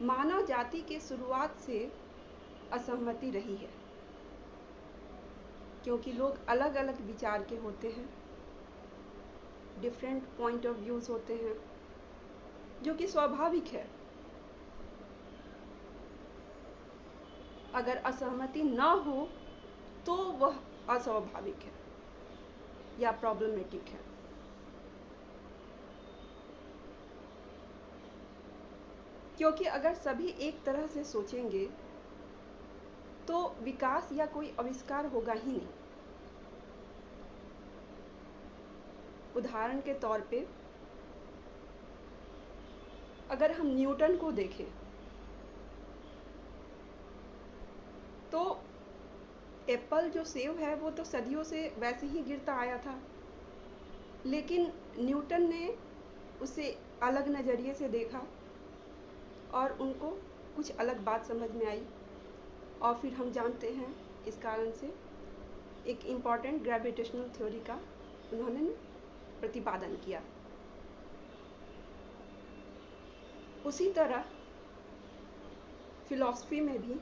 मानव जाति के शुरुआत से असहमति रही है, क्योंकि लोग अलग अलग विचार के होते हैं, डिफरेंट पॉइंट ऑफ व्यूज होते हैं, जो कि स्वाभाविक है। अगर असहमति ना हो तो वह अस्वाभाविक है या प्रॉब्लमेटिक है। क्योंकि अगर सभी एक तरह से सोचेंगे तो विकास या कोई आविष्कार होगा ही नहीं। उदाहरण के तौर पे अगर हम न्यूटन को देखें तो एप्पल जो सेब है वो तो सदियों से वैसे ही गिरता आया था, लेकिन न्यूटन ने उसे अलग नज़रिए से देखा और उनको कुछ अलग बात समझ में आई, और फिर हम जानते हैं इस कारण से एक इम्पॉर्टेंट ग्रेविटेशनल थ्योरी का उन्होंने प्रतिपादन किया। उसी तरह फिलॉसफी में भी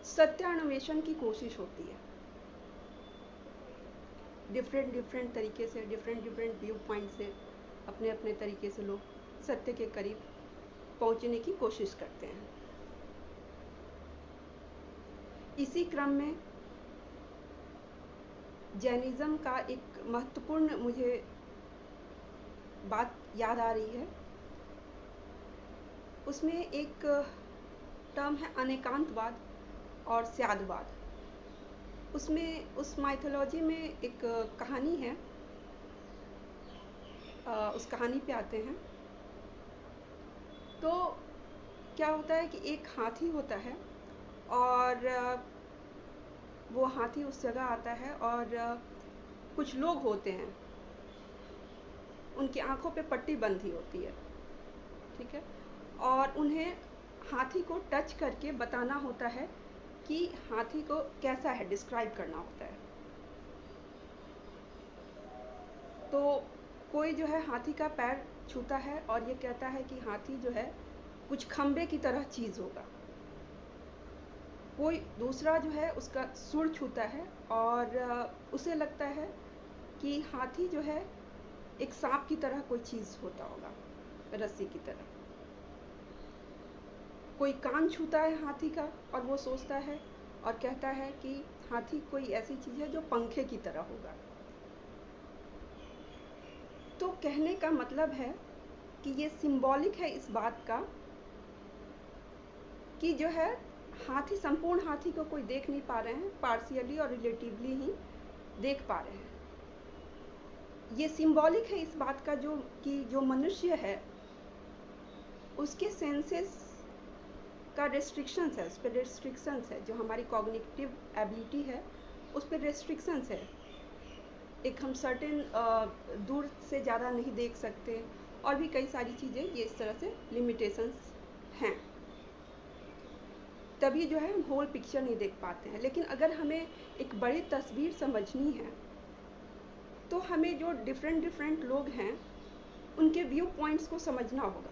सत्यान्वेषण की कोशिश होती है। डिफरेंट तरीके से, डिफरेंट व्यू पॉइंट से अपने अपने तरीके से लोग सत्य के करीब पहुंचने की कोशिश करते हैं। इसी क्रम में जैनिज्म का एक महत्वपूर्ण मुझे बात याद आ रही है। उसमें एक टर्म है अनेकांतवाद और स्यादवाद। उसमें उस माइथोलॉजी में एक कहानी है, उस कहानी पे आते हैं। तो क्या होता है कि एक हाथी होता है और वो हाथी उस जगह आता है और कुछ लोग होते हैं, उनकी आंखों पे पट्टी बंधी होती है, ठीक है, और उन्हें हाथी को टच करके बताना होता है कि हाथी को कैसा है, डिस्क्राइब करना होता है। तो कोई जो है हाथी का पैर छूता है और ये कहता है कि हाथी जो है कुछ खंबे की तरह चीज़ होगा। कोई दूसरा जो है उसका सुर छूता है और उसे लगता है कि हाथी जो है एक सांप की तरह कोई चीज़ होता होगा, रस्सी की तरह। कोई कान छूता है हाथी का और वो सोचता है और कहता है कि हाथी कोई ऐसी चीज़ है जो पंखे की तरह होगा। तो कहने का मतलब है कि ये सिंबॉलिक है इस बात का कि जो है हाथी, संपूर्ण हाथी को कोई देख नहीं पा रहे हैं, पार्शियली और रिलेटिवली ही देख पा रहे हैं। ये सिंबॉलिक है इस बात का जो मनुष्य है उसके सेंसेस का रेस्ट्रिक्शंस है, उस पर रेस्ट्रिक्शंस है। जो हमारी कॉग्निटिव एबिलिटी है उस पर रेस्ट्रिक्शंस है। एक हम सर्टेन दूर से ज़्यादा नहीं देख सकते और भी कई सारी चीज़ें ये इस तरह से लिमिटेशंस हैं। तभी जो है हम होल पिक्चर नहीं देख पाते हैं। लेकिन अगर हमें एक बड़ी तस्वीर समझनी है तो हमें जो डिफरेंट लोग हैं उनके व्यू पॉइंट्स को समझना होगा।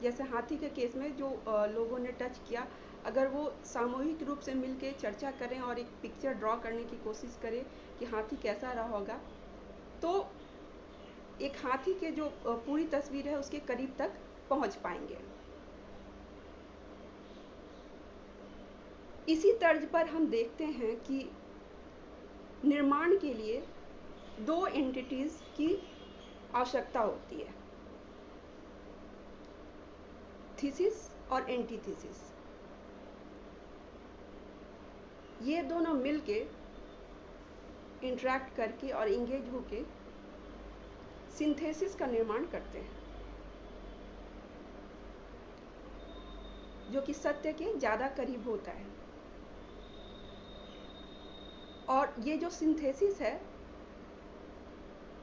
जैसे हाथी के केस में जो लोगों ने टच किया, अगर वो सामूहिक रूप से मिलकर चर्चा करें और एक पिक्चर ड्रॉ करने की कोशिश करें कि हाथी कैसा रहा होगा, तो एक हाथी के जो पूरी तस्वीर है उसके करीब तक पहुंच पाएंगे। इसी तर्ज पर हम देखते हैं कि निर्माण के लिए दो एंटिटीज की आवश्यकता होती है, थीसिस और एंटीथीसिस। ये दोनों मिलके इंटरेक्ट करके और इंगेज होके सिंथेसिस का निर्माण करते हैं, जो कि सत्य के ज़्यादा करीब होता है। और ये जो सिंथेसिस है,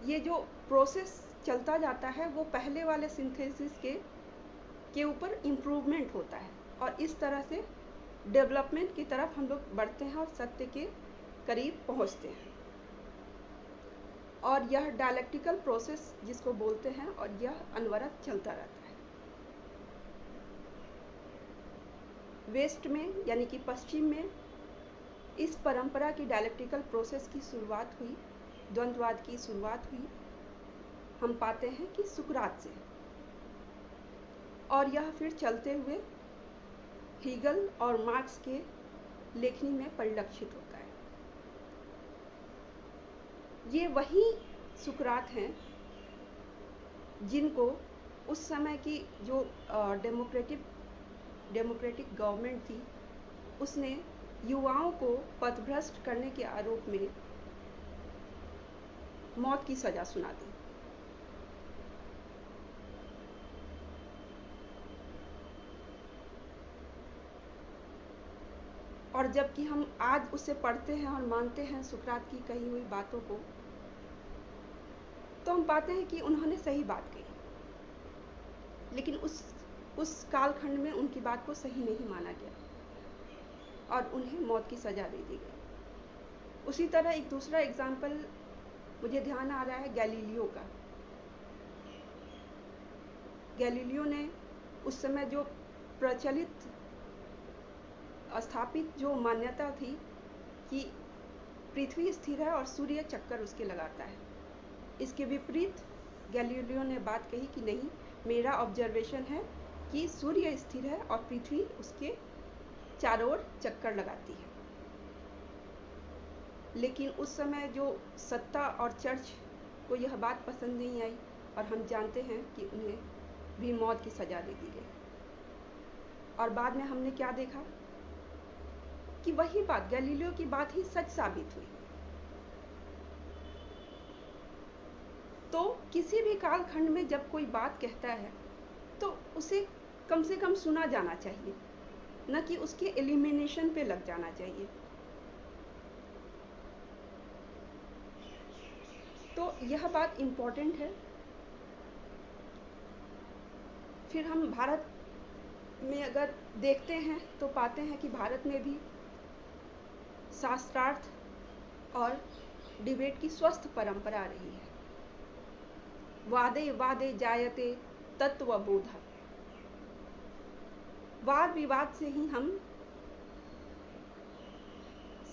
ये जो प्रोसेस चलता जाता है वो पहले वाले सिंथेसिस के ऊपर इम्प्रूवमेंट होता है और इस तरह से डेवलपमेंट की तरफ हम लोग बढ़ते हैं और सत्य के करीब पहुंचते हैं। और यह डायलेक्टिकल प्रोसेस जिसको बोलते हैं, और यह अनवरत चलता रहता है। वेस्ट में यानी कि पश्चिम में इस परंपरा की डायलेक्टिकल प्रोसेस की शुरुआत हुई, द्वंद्ववाद की शुरुआत हुई, हम पाते हैं कि सुकरात से, और यह फिर चलते हुए हीगल और मार्क्स के लेखनी में परिलक्षित होता है। ये वही सुकरात हैं जिनको उस समय की जो डेमोक्रेटिक गवर्नमेंट थी, उसने युवाओं को पथभ्रष्ट करने के आरोप में मौत की सजा सुना दी। और जबकि हम आज उसे पढ़ते हैं और मानते हैं सुकरात की कही हुई बातों को, तो हम पाते हैं कि उन्होंने सही बात कही, लेकिन उस कालखंड में उनकी बात को सही नहीं माना गया और उन्हें मौत की सजा दे दी गई। उसी तरह एक दूसरा एग्जाम्पल मुझे ध्यान आ रहा है गैलीलियो का। गैलीलियो ने उस समय जो प्रचलित स्थापित जो मान्यता थी कि पृथ्वी स्थिर है और सूर्य चक्कर उसके लगाता है, इसके विपरीत गैलीलियो ने बात कही कि नहीं, मेरा ऑब्जर्वेशन है कि सूर्य स्थिर है और पृथ्वी उसके चारों ओर चक्कर लगाती है। लेकिन उस समय जो सत्ता और चर्च को यह बात पसंद नहीं आई और हम जानते हैं कि उन्हें भी मौत की सजा दे दी गई। और बाद में हमने क्या देखा कि वही बात, गैलीलियो की बात ही सच साबित हुई। तो किसी भी कालखंड में जब कोई बात कहता है तो उसे कम से कम सुना जाना चाहिए, न कि उसके एलिमिनेशन पे लग जाना चाहिए। तो यह बात इम्पोर्टेंट है। फिर हम भारत में अगर देखते हैं तो पाते हैं कि भारत में भी शास्त्रार्थ और डिबेट की स्वस्थ परंपरा रही है। वादे वादे जायते तत्वबोध, वाद विवाद से ही हम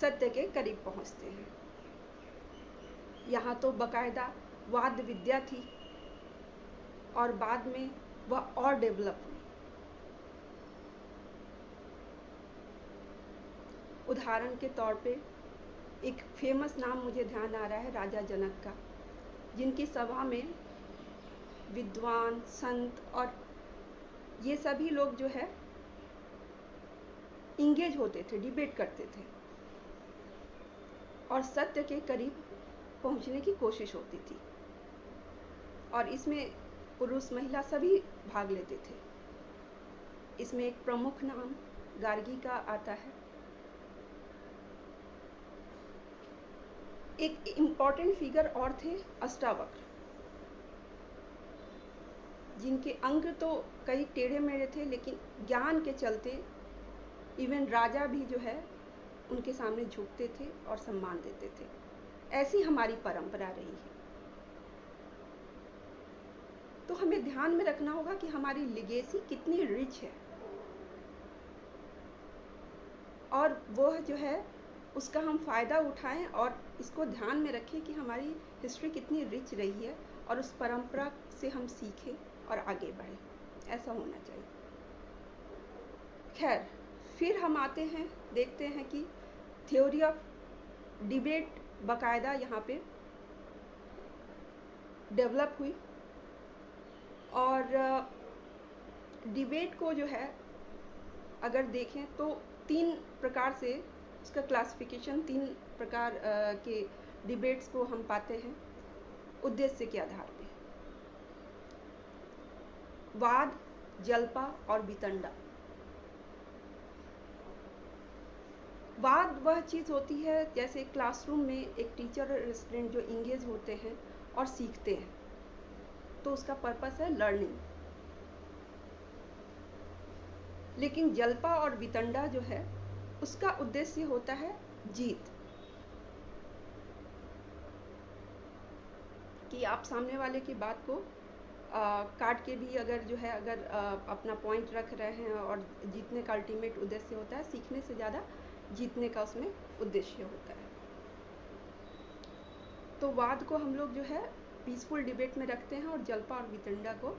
सत्य के करीब पहुंचते हैं। यहाँ तो बकायदा वाद विद्या थी और बाद में वह और डेवलप हुई। उदाहरण के तौर पे एक फेमस नाम मुझे ध्यान आ रहा है राजा जनक का, जिनकी सभा में विद्वान, संत और ये सभी लोग जो है इंगेज होते थे, डिबेट करते थे और सत्य के करीब पहुंचने की कोशिश होती थी। और इसमें पुरुष महिला सभी भाग लेते थे। इसमें एक प्रमुख नाम गार्गी का आता है। एक इम्पॉर्टेंट फिगर और थे अष्टावक्र, जिनके अंग तो कई टेढ़े मेढ़े थे, लेकिन ज्ञान के चलते इवन राजा भी जो है उनके सामने झुकते थे और सम्मान देते थे। ऐसी हमारी परंपरा रही है। तो हमें ध्यान में रखना होगा कि हमारी लिगेसी कितनी रिच है और वह जो है उसका हम फ़ायदा उठाएं और इसको ध्यान में रखें कि हमारी हिस्ट्री कितनी रिच रही है और उस परंपरा से हम सीखें और आगे बढ़ें। ऐसा होना चाहिए। खैर, फिर हम आते हैं, देखते हैं कि थ्योरी ऑफ डिबेट बाकायदा यहाँ पे डेवलप हुई और डिबेट को जो है अगर देखें तो 3 प्रकार से उसका क्लासिफिकेशन, 3 प्रकार के डिबेट्स को हम पाते हैं उद्देश्य के आधार पे। वाद, जल्पा और वितंडा। वाद वह चीज़ होती है जैसे क्लासरूम में एक टीचर और स्टूडेंट जो इंगेज होते हैं और सीखते हैं, तो उसका पर्पस है लर्निंग। लेकिन जल्पा और वितंडा जो है उसका उद्देश्य होता है जीत। कि आप सामने वाले की बात को काट के भी अगर जो है अगर अपना पॉइंट रख रहे हैं, और जीतने का अल्टीमेट उद्देश्य होता है, सीखने से ज़्यादा जीतने का उसमें उद्देश्य होता है। तो वाद को हम लोग जो है पीसफुल डिबेट में रखते हैं, और जल्पा और वितंडा को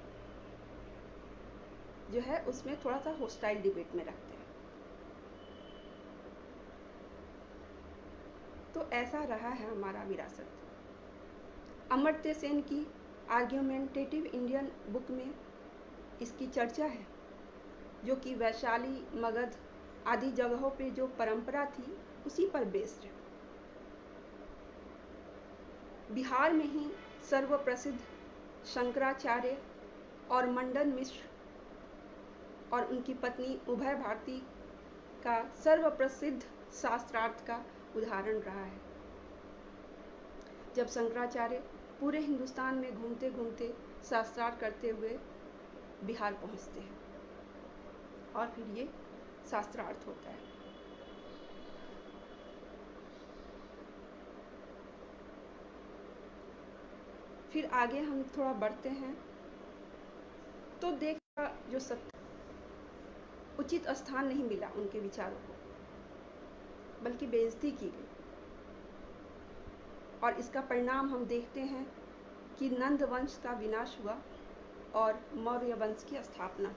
जो है उसमें थोड़ा सा होस्टाइल डिबेट में रखते हैं। तो ऐसा रहा है हमारा विरासत। अमर्त्य सेन की आर्ग्यूमेंटेटिव इंडियन बुक में इसकी चर्चा है, जो कि वैशाली, मगध आदि जगहों पे जो परंपरा थी उसी पर बेस्ड है। बिहार में ही सर्वप्रसिद्ध शंकराचार्य और मंडन मिश्र और उनकी पत्नी उभय भारती का सर्वप्रसिद्ध शास्त्रार्थ का उदाहरण रहा है। जब शंकराचार्य पूरे हिंदुस्तान में घूमते घूमते शास्त्रार्थ करते हुए बिहार पहुंचते हैं, और फिर ये शास्त्रार्थ होता है। फिर आगे हम थोड़ा बढ़ते हैं तो देखा जो सत्य उचित स्थान नहीं मिला उनके विचारों को, बल्कि बेइज्जती की गई, और इसका परिणाम हम देखते हैं कि नंद वंश का विनाश हुआ और मौर्य वंश की स्थापना।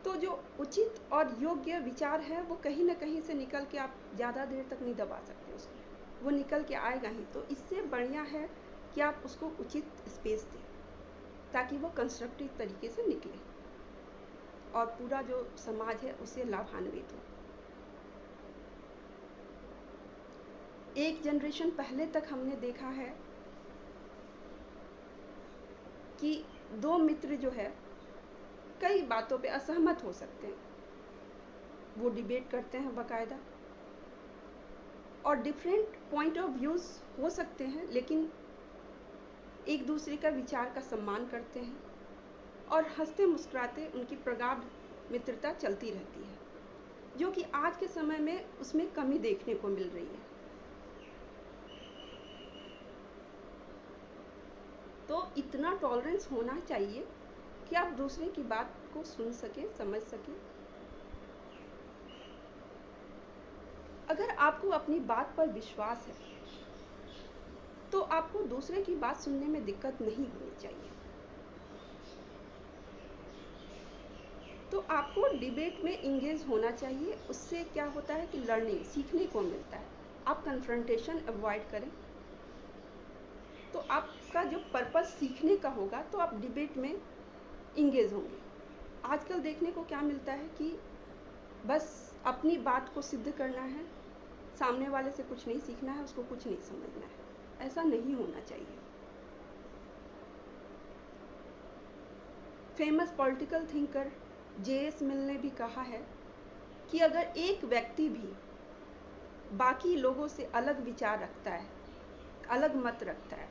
तो जो उचित और योग्य विचार है वो कहीं ना कहीं से निकल के आप ज़्यादा देर तक नहीं दबा सकते उसको, वो निकल के आएगा ही। तो इससे बढ़िया है कि आप उसको उचित स्पेस दें, ताकि वो कंस्ट्रक्टिव तरीके से निकले और पूरा जो समाज है उससे लाभान्वित हो। एक जनरेशन पहले तक हमने देखा है कि दो मित्र जो है कई बातों पे असहमत हो सकते हैं, वो डिबेट करते हैं बाकायदा, और डिफरेंट पॉइंट ऑफ व्यूज हो सकते हैं, लेकिन एक दूसरे का विचार का सम्मान करते हैं और हंसते मुस्कुराते उनकी प्रगाढ़ मित्रता चलती रहती है, जो कि आज के समय में उसमें कमी देखने को मिल रही है। तो इतना टॉलरेंस होना चाहिए कि आप दूसरे की बात को सुन सके, समझ सके। अगर आपको अपनी बात पर विश्वास है तो आपको दूसरे की बात सुनने में दिक्कत नहीं होनी चाहिए। तो आपको डिबेट में इंगेज होना चाहिए। उससे क्या होता है कि लर्निंग, सीखने को मिलता है। आप कन्फ्रंटेशन अवॉइड करें, तो आपका जो पर्पस सीखने का होगा तो आप डिबेट में इंगेज होंगे। आजकल देखने को क्या मिलता है कि बस अपनी बात को सिद्ध करना है, सामने वाले से कुछ नहीं सीखना है, उसको कुछ नहीं समझना है। ऐसा नहीं होना चाहिए। Famous political thinker J.S. मिल ने भी कहा है कि अगर एक व्यक्ति भी बाकी लोगों से अलग विचार रखता है, अलग मत रखता है,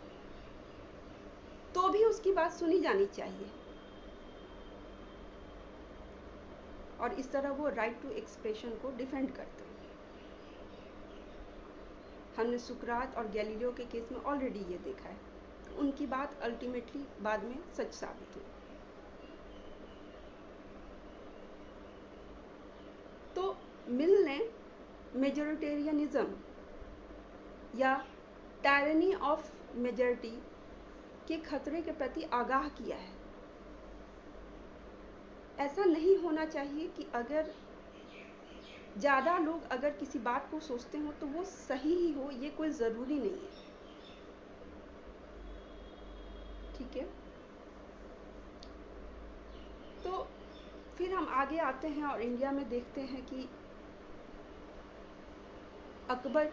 तो भी उसकी बात सुनी जानी चाहिए, और इस तरह वो राइट टू एक्सप्रेशन को डिफेंड करते हैं। हमने सुकरात और गैलीलियो के केस में ऑलरेडी ये देखा है, उनकी बात अल्टीमेटली बाद में सच साबित हुई। तो मिल ने मेजोरिटेरियनिज्म या टायरनी ऑफ मेजॉरिटी के खतरे के प्रति आगाह किया है। ऐसा नहीं होना चाहिए कि अगर ज़्यादा लोग अगर किसी बात को सोचते हो तो वो सही ही हो, ये कोई ज़रूरी नहीं है। ठीक है, तो फिर हम आगे आते हैं और इंडिया में देखते हैं कि अकबर,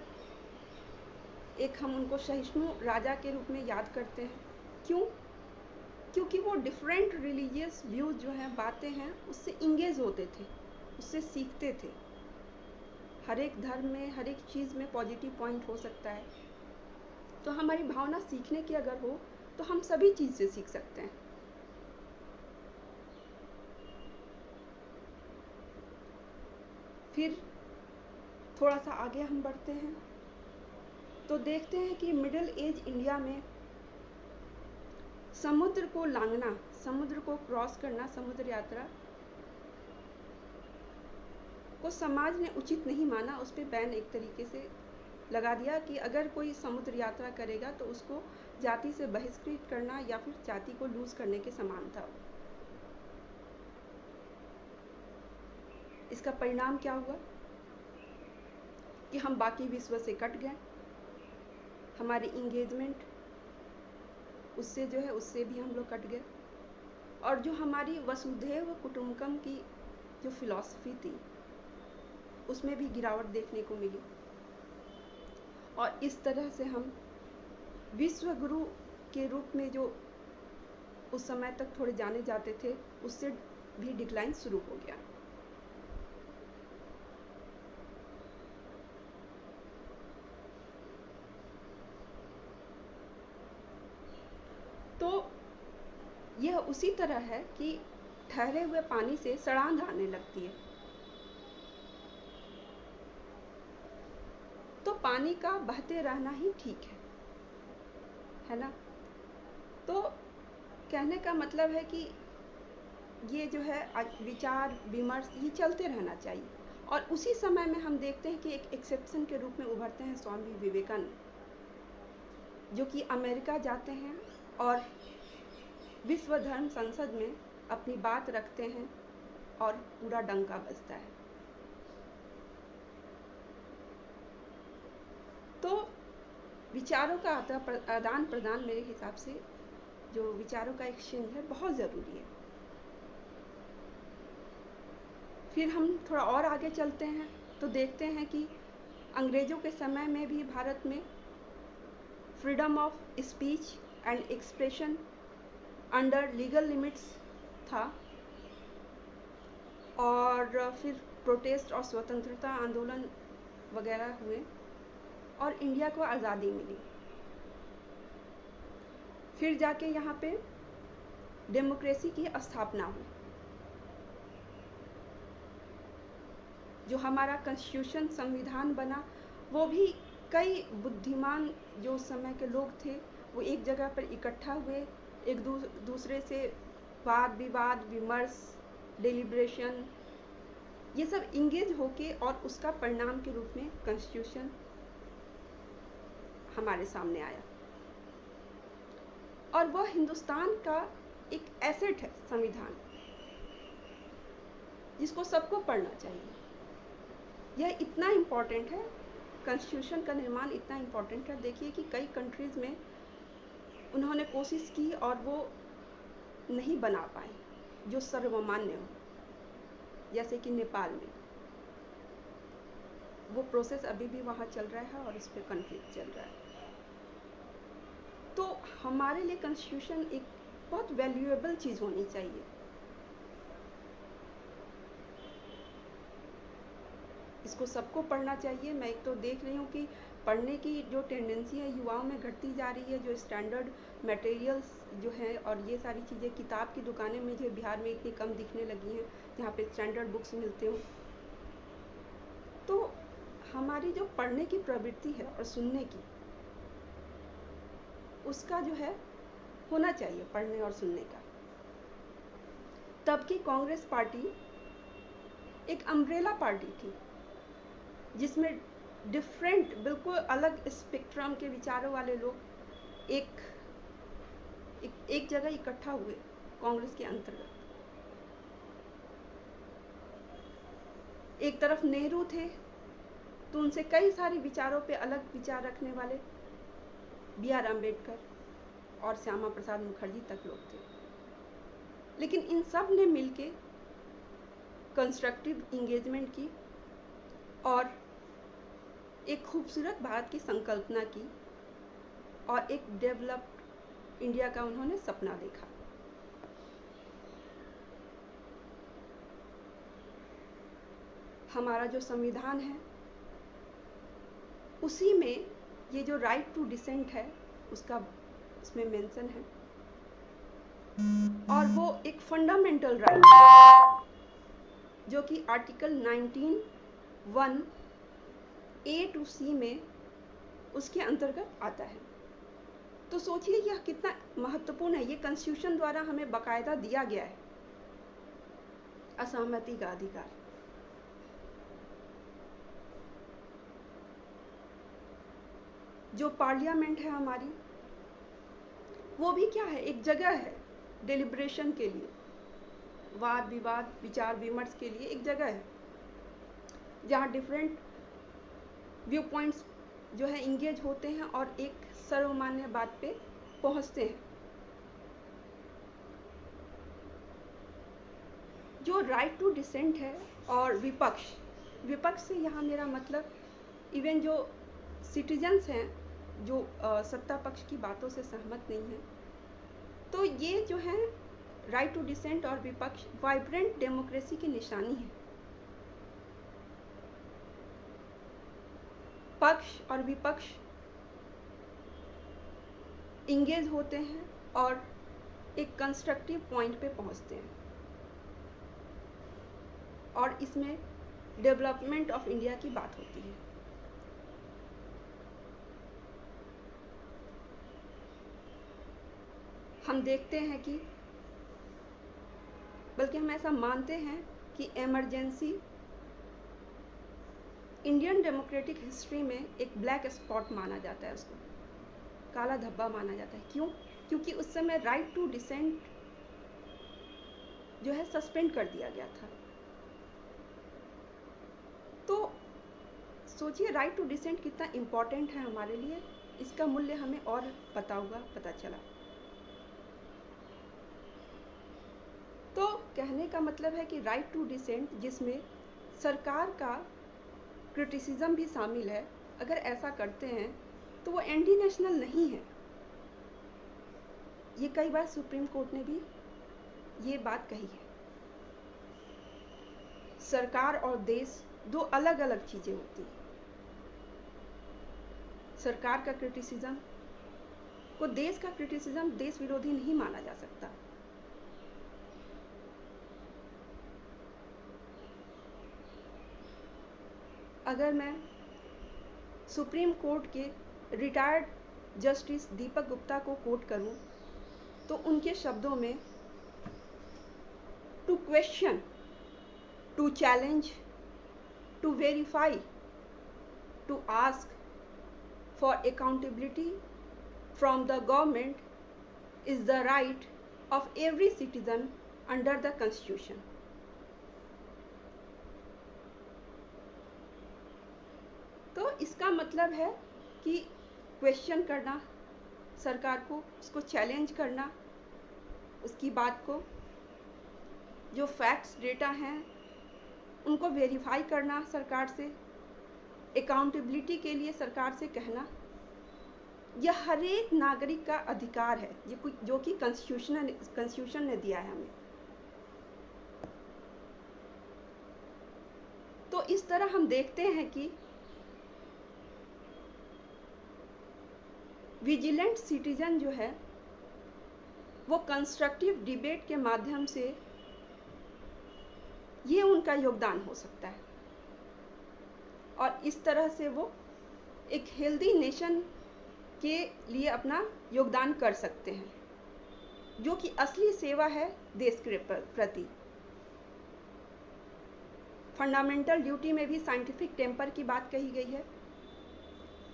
एक हम उनको सहिष्णु राजा के रूप में याद करते हैं। क्यों? क्योंकि वो डिफरेंट रिलीजियस व्यूज जो हैं, बातें हैं, उससे इंगेज होते थे, उससे सीखते थे। हर एक धर्म में, हर एक चीज़ में पॉजिटिव पॉइंट हो सकता है। तो हमारी भावना सीखने की अगर हो तो हम सभी चीज़ से सीख सकते हैं। फिर थोड़ा सा आगे हम बढ़ते हैं तो देखते हैं कि मिडिल एज इंडिया में समुद्र को लांघना, समुद्र को क्रॉस करना, समुद्र यात्रा को समाज ने उचित नहीं माना, उस पर बैन एक तरीके से लगा दिया कि अगर कोई समुद्र यात्रा करेगा तो उसको जाति से बहिष्कृत करना या फिर जाति को लूज करने के समान था। इसका परिणाम क्या हुआ कि हम बाकी विश्व से कट गए, हमारी इंगेजमेंट उससे जो है उससे भी हम लोग कट गए, और जो हमारी वसुधैव कुटुंबकम की जो फिलॉसफी थी उसमें भी गिरावट देखने को मिली, और इस तरह से हम विश्व गुरु के रूप में जो उस समय तक थोड़े जाने जाते थे उससे भी डिक्लाइन शुरू हो गया। तो यह उसी तरह है कि ठहरे हुए पानी से सड़ांध आने लगती है। तो पानी का बहते रहना ही ठीक है ना। तो कहने का मतलब है कि ये जो है विचार विमर्श ये चलते रहना चाहिए, और उसी समय में हम देखते हैं कि एक एक्सेप्शन के रूप में उभरते हैं स्वामी विवेकानंद, जो कि अमेरिका जाते हैं और विश्व धर्म संसद में अपनी बात रखते हैं और पूरा डंका बजता है। तो विचारों का आदान प्रदान मेरे हिसाब से जो विचारों का एक्सचेंज है बहुत ज़रूरी है। फिर हम थोड़ा और आगे चलते हैं तो देखते हैं कि अंग्रेज़ों के समय में भी भारत में freedom of speech and expression under legal limits था, और फिर प्रोटेस्ट और स्वतंत्रता आंदोलन वगैरह हुए और इंडिया को आज़ादी मिली। फिर जाके यहाँ पे डेमोक्रेसी की स्थापना हुई। जो हमारा कॉन्स्टिट्यूशन संविधान बना वो भी कई बुद्धिमान जो उस समय के लोग थे वो एक जगह पर इकट्ठा हुए, एक दूसरे से वाद विवाद विमर्श डेलिब्रेशन ये सब इंगेज होके और उसका परिणाम के रूप में कॉन्स्टिट्यूशन हमारे सामने आया। और वह हिंदुस्तान का एक एसेट है संविधान, जिसको सबको पढ़ना चाहिए। यह इतना इम्पोर्टेंट है, कॉन्स्टिट्यूशन का निर्माण इतना इम्पोर्टेंट है। देखिए कि कई कंट्रीज़ में उन्होंने कोशिश की और वो नहीं बना पाए जो सर्वमान्य हो, जैसे कि नेपाल में वो प्रोसेस अभी भी वहाँ चल रहा है और इस पर कन्फ्लिक्ट चल रहा है। तो हमारे लिए कॉन्स्टिट्यूशन एक बहुत वैल्यूएबल चीज़ होनी चाहिए। इसको सबको पढ़ना चाहिए। मैं एक तो देख रही हूँ कि पढ़ने की जो टेंडेंसी है युवाओं में घटती जा रही है, जो स्टैंडर्ड मटेरियल्स जो है और ये सारी चीज़ें, किताब की दुकानें मुझे बिहार में इतनी कम दिखने लगी हैं जहाँ पे स्टैंडर्ड बुक्स मिलते हो। तो हमारी जो पढ़ने की प्रवृत्ति है और सुनने की, उसका जो है होना चाहिए पढ़ने और सुनने का। तब की कांग्रेस पार्टी एक अम्ब्रेला पार्टी थी जिसमें डिफरेंट बिल्कुल अलग स्पेक्ट्रम के विचारों वाले लोग एक जगह इकट्ठा हुए कांग्रेस के अंतर्गत। एक तरफ नेहरू थे तो उनसे कई सारे विचारों पे अलग विचार रखने वाले B.R. अम्बेडकर और श्यामा प्रसाद मुखर्जी तक लोग थे, लेकिन इन सब ने मिलके कंस्ट्रक्टिव इंगेजमेंट की और एक खूबसूरत भारत की संकल्पना की और एक डेवलप्ड इंडिया का उन्होंने सपना देखा। हमारा जो संविधान है उसी में ये जो राइट टू डिसेंट है उसका उसमें मेंशन है, और वो एक फंडामेंटल राइट है जो कि आर्टिकल 19(1) A to C में उसके अंतर्गत आता है। तो सोचिए यह कितना महत्वपूर्ण है। ये कॉन्स्टिट्यूशन द्वारा हमें बाकायदा दिया गया है असहमति का अधिकार। जो पार्लियामेंट है हमारी, वो भी क्या है, एक जगह है डिलिब्रेशन के लिए, वाद विवाद विचार विमर्श के लिए एक जगह है जहाँ डिफरेंट व्यू पॉइंट्स जो है इंगेज होते हैं और एक सर्वमान्य बात पे पहुँचते हैं। जो राइट टू डिसेंट है और विपक्ष से यहाँ मेरा मतलब इवन जो सिटीजन्स हैं जो सत्ता पक्ष की बातों से सहमत नहीं हैं, तो ये जो है राइट टू डिसेंट और विपक्ष वाइब्रेंट डेमोक्रेसी की निशानी है। पक्ष और विपक्ष इंगेज होते हैं और एक कंस्ट्रक्टिव पॉइंट पे पहुंचते हैं और इसमें डेवलपमेंट ऑफ इंडिया की बात होती है। हम देखते हैं कि बल्कि हम ऐसा मानते हैं कि इमरजेंसी इंडियन डेमोक्रेटिक हिस्ट्री में एक ब्लैक स्पॉट माना जाता है, उसको काला धब्बा माना जाता है। क्यों? क्योंकि उस समय राइट टू डिसेंट जो है सस्पेंड कर दिया गया था। तो सोचिए राइट टू डिसेंट कितना इम्पोर्टेंट है हमारे लिए, इसका मूल्य हमें और पता चला। तो कहने का मतलब है कि राइट टू डिसेंट जिसमें सरकार का क्रिटिसिज्म भी शामिल है, अगर ऐसा करते हैं तो वो एंटी नेशनल नहीं है। ये कई बार सुप्रीम कोर्ट ने भी ये बात कही है। सरकार और देश दो अलग अलग चीजें होती हैं। सरकार का क्रिटिसिज्म को देश का क्रिटिसिज्म देश विरोधी नहीं माना जा सकता। अगर मैं सुप्रीम कोर्ट के रिटायर्ड जस्टिस दीपक गुप्ता को कोट करूं तो उनके शब्दों में to question, to challenge, to verify, to ask for accountability from the government is the right of every citizen under the constitution. तो इसका मतलब है कि क्वेश्चन करना सरकार को, उसको चैलेंज करना, उसकी बात को, जो फैक्ट्स डेटा हैं उनको वेरीफाई करना सरकार से, अकाउंटेबिलिटी के लिए सरकार से कहना, यह हर एक नागरिक का अधिकार है जो कि कॉन्स्टिट्यूशन ने दिया है हमें। तो इस तरह हम देखते हैं कि विजिलेंट सिटीजन जो है वो कंस्ट्रक्टिव डिबेट के माध्यम से ये उनका योगदान हो सकता है और इस तरह से वो एक हेल्दी नेशन के लिए अपना योगदान कर सकते हैं, जो कि असली सेवा है देश के प्रति। फंडामेंटल ड्यूटी में भी साइंटिफिक टेम्पर की बात कही गई है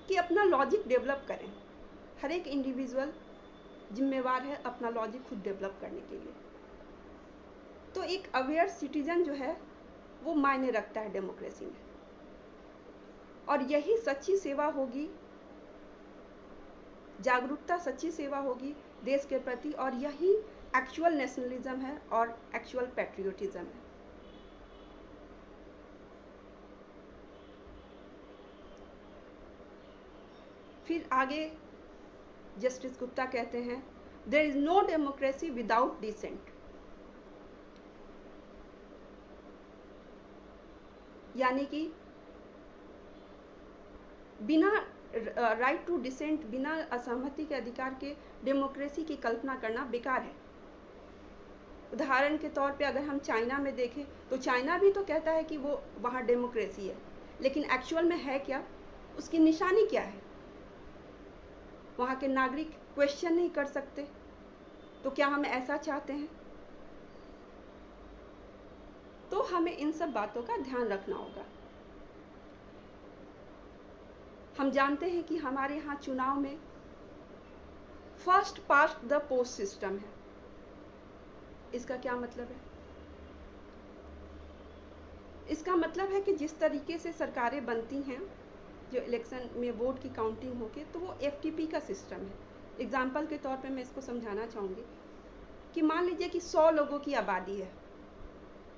कि अपना लॉजिक डेवलप करें। हर एक इंडिविजुअल जिम्मेवार है अपना लॉजिक खुद डेवलप करने के लिए। तो एक अवेयर सिटीजन जो है वो मायने रखता है डेमोक्रेसी में, और यही सच्ची सेवा होगी, जागरूकता सच्ची सेवा होगी देश के प्रति, और यही एक्चुअल नेशनलिज्म है और एक्चुअल पैट्रियोटिज्म है। फिर आगे जस्टिस गुप्ता कहते हैं, there is no democracy without dissent. यानी कि बिना राइट टू डिसेंट, बिना असहमति के अधिकार के डेमोक्रेसी की कल्पना करना बेकार है। उदाहरण के तौर पे अगर हम चाइना में देखें तो चाइना भी तो कहता है कि वो वहाँ डेमोक्रेसी है, लेकिन एक्चुअल में है क्या, उसकी निशानी क्या है? वहाँ के नागरिक क्वेश्चन नहीं कर सकते। तो क्या हम ऐसा चाहते हैं? तो हमें इन सब बातों का ध्यान रखना होगा। हम जानते हैं कि हमारे यहाँ चुनाव में first past the post system है। इसका क्या मतलब है? इसका मतलब है कि जिस तरीके से सरकारें बनती हैं, जो इलेक्शन में वोट की काउंटिंग होगी, तो वो FTP का सिस्टम है। एग्जाम्पल के तौर पे मैं इसको समझाना चाहूँगी कि मान लीजिए कि 100 लोगों की आबादी है,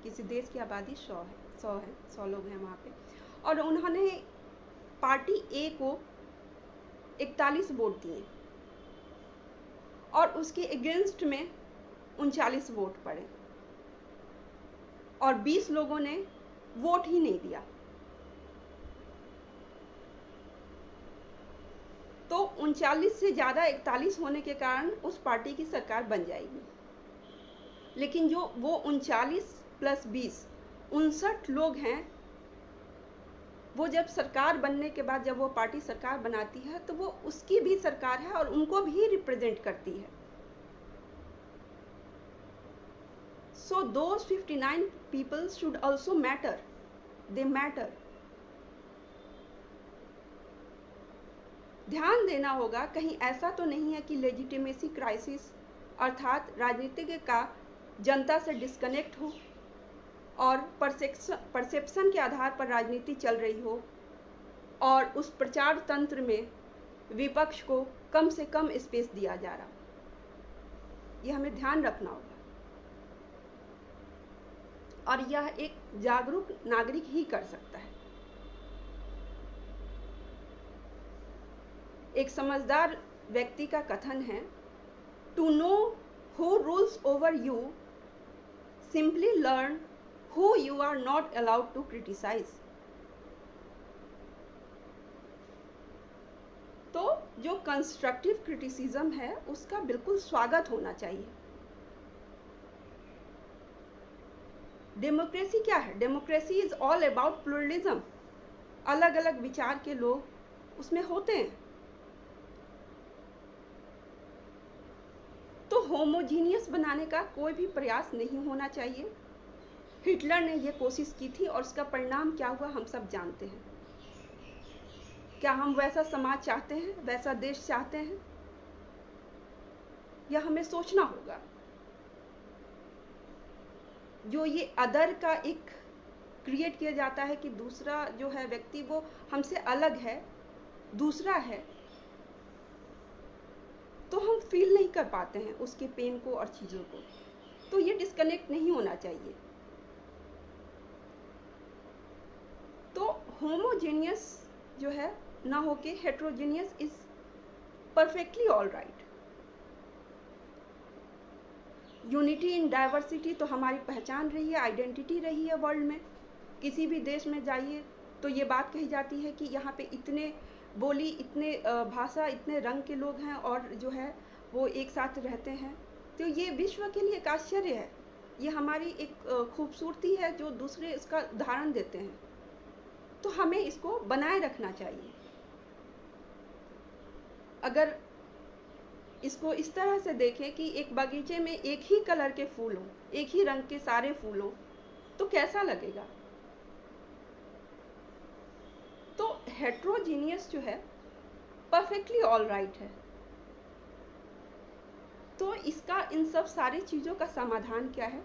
किसी देश की आबादी 100 लोग हैं वहाँ पे, और उन्होंने पार्टी A को 41 वोट दिए और उसके अगेंस्ट में 39 वोट पड़े और 20 लोगों ने वोट ही नहीं दिया। तो 39 से ज़्यादा 41 होने के कारण उस पार्टी की सरकार बन जाएगी। लेकिन जो वो 39 + 20 59 लोग हैं, वो जब सरकार बनने के बाद जब वो पार्टी सरकार बनाती है तो वो उसकी भी सरकार है और उनको भी रिप्रेजेंट करती है। So those 59 people should also matter. They matter. ध्यान देना होगा, कहीं ऐसा तो नहीं है कि लेजिटिमेसी क्राइसिस अर्थात राजनीतिज्ञ का जनता से डिस्कनेक्ट हो और परसेप्शन के आधार पर राजनीति चल रही हो और उस प्रचार तंत्र में विपक्ष को कम से कम स्पेस दिया जा रहा। यह हमें ध्यान रखना होगा और यह एक जागरूक नागरिक ही कर सकता है। एक समझदार व्यक्ति का कथन है, to know who rules over you, simply learn who you are not allowed to criticise. तो जो कंस्ट्रक्टिव क्रिटिसिज्म है उसका बिल्कुल स्वागत होना चाहिए। डेमोक्रेसी क्या है? Democracy is all about pluralism. अलग अलग विचार के लोग उसमें होते हैं। तो होमोजीनियस बनाने का कोई भी प्रयास नहीं होना चाहिए। हिटलर ने यह कोशिश की थी और उसका परिणाम क्या हुआ हम सब जानते हैं। क्या हम वैसा समाज चाहते हैं, वैसा देश चाहते हैं? यह हमें सोचना होगा। जो ये अदर का एक क्रिएट किया जाता है कि दूसरा जो है व्यक्ति वो हमसे अलग है, दूसरा है, तो हम फील नहीं कर पाते हैं उसके पेन को और चीज़ों को। तो ये डिस्कनेक्ट नहीं होना चाहिए। तो होमोजेनियस जो है ना होके heterogeneous is perfectly all right. Unity in diversity तो हमारी पहचान रही है, आइडेंटिटी रही है वर्ल्ड में। किसी भी देश में जाइए तो ये बात कही जाती है कि यहाँ पे इतने बोली, इतने भाषा, इतने रंग के लोग हैं और जो है वो एक साथ रहते हैं। तो ये विश्व के लिए एक आश्चर्य है, ये हमारी एक खूबसूरती है जो दूसरे इसका उदाहरण देते हैं। तो हमें इसको बनाए रखना चाहिए। अगर इसको इस तरह से देखें कि एक बगीचे में एक ही कलर के फूल हों, एक ही रंग के सारे फूल हों, तो कैसा लगेगा? तो हेट्रोजीनियस जो है परफेक्टली ऑल राइट है। तो इसका इन सब सारी चीज़ों का समाधान क्या है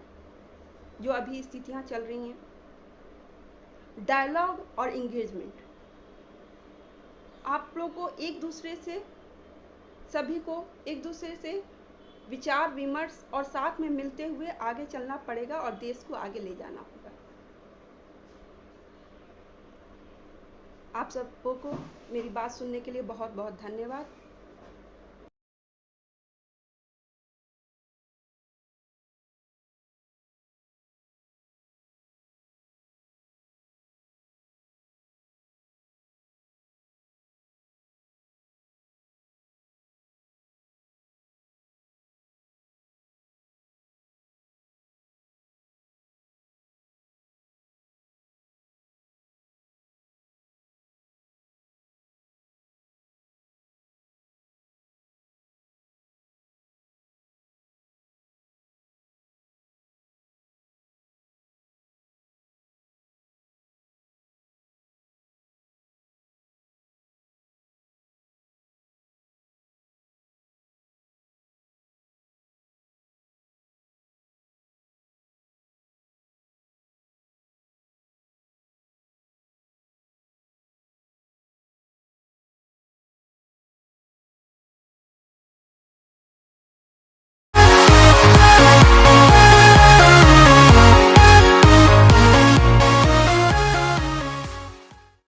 जो अभी स्थितियां चल रही हैं? डायलॉग और इंगेजमेंट। आप लोगों को एक दूसरे से, सभी को एक दूसरे से विचार विमर्श और साथ में मिलते हुए आगे चलना पड़ेगा और देश को आगे ले जाना होगा। आप सबको मेरी बात सुनने के लिए बहुत बहुत धन्यवाद।